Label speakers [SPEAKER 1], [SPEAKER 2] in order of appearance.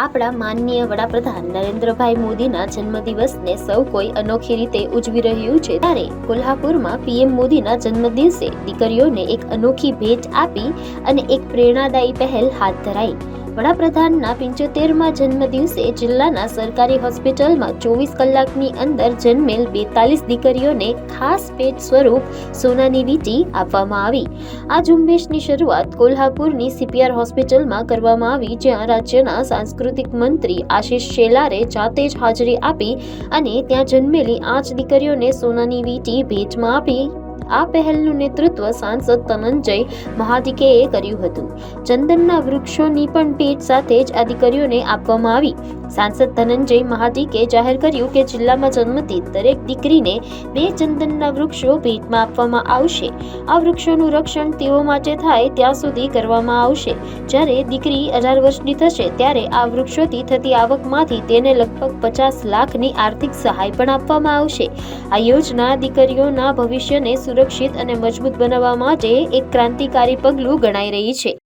[SPEAKER 1] આપણા માનનીય વડાપ્રધાન નરેન્દ્રભાઈ મોદીના જન્મદિવસને સૌ કોઈ અનોખી રીતે ઉજવી રહ્યું છે, ત્યારે કોલ્હાપુરમાં પીએમ મોદીના જન્મદિવસે દીકરીઓને એક અનોખી ભેટ આપી અને એક પ્રેરણાદાયી પહેલ હાથ ધરાઈ। વડાપ્રધાનના 75મા જન્મદિવસે જિલ્લાના સરકારી હોસ્પિટલમાં 24 કલાકની અંદર જન્મેલ 42 દીકરીઓને ખાસ ભેટ સ્વરૂપ સોનાની વીંટી આપવામાં આવી। આ ઝુંબેશની શરૂઆત કોલ્હાપુરની સીપીઆર હોસ્પિટલમાં કરવામાં આવી, જ્યાં રાજ્યના સાંસ્કૃતિક મંત્રી આશિષ શેલારે જાતે જ હાજરી આપી અને ત્યાં જન્મેલી 8 દીકરીઓને સોનાની વીંટી ભેટમાં આપી। આ પહેલનું નેતૃત્વ સાંસદ ધનંજય મહાડિકે કર્યું હતું। ચંદનના વૃક્ષોની પણ ભેટ સાથે જ આ દીકરીઓને આપવામાં આવી। સાંસદ ધનંજય મહાડિકે જાહેર કર્યું કે જિલ્લામાં જન્મતી દરેક દીકરીને 2 ચંદનના વૃક્ષો ભેટમાં આપવામાં આવશે। આ વૃક્ષોનું રક્ષણ તેઓ માટે થાય ત્યાં સુધી કરવામાં આવશે। જ્યારે દીકરી 18 વર્ષની થશે ત્યારે આ વૃક્ષોથી થતી આવકમાંથી તેને લગભગ 50 લાખની આર્થિક સહાય પણ આપવામાં આવશે। આ યોજના દીકરીઓના ભવિષ્યને સુરક્ષિત અને મજબૂત બનાવવા માટે એક ક્રાંતિકારી પગલું ગણાઈ રહી છે।